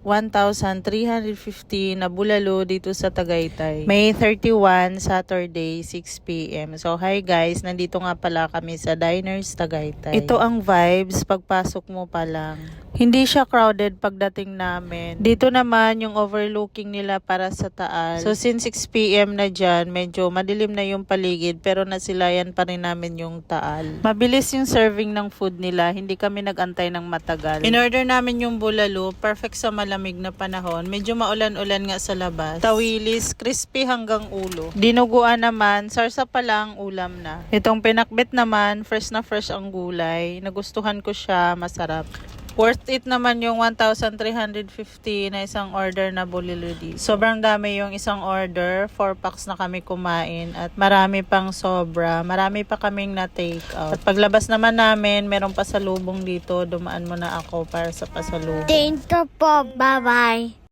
1,350 na bulalo dito sa Tagaytay. May 31, Saturday, 6 p.m. So, hi guys, nandito nga pala kami sa Diners Tagaytay. Ito ang vibes pagpasok mo pa lang. Hindi siya crowded pagdating namin. Dito naman yung overlooking nila para sa taal. So since 6 p.m. na dyan, medyo madilim na yung paligid pero nasilayan pa rin namin yung taal. Mabilis yung serving ng food nila, hindi kami nagantay ng matagal. In-order namin yung bulalo, perfect sa malamig na panahon. Medyo maulan-ulan nga sa labas. Tawilis, crispy hanggang ulo. Dinuguan naman, sarsa pa lang, ulam na. Itong pinakbit naman, fresh na fresh ang gulay. Nagustuhan ko siya, masarap. Worth it naman yung 1,350 na isang order na bulalo dito. Sobrang dami yung isang order. 4 packs na kami kumain at marami pang sobra. Marami pa kaming na-take out. At paglabas naman namin, meron pasalubong dito. Dumaan muna ako para sa pasalubong. Thank you po. Bye-bye.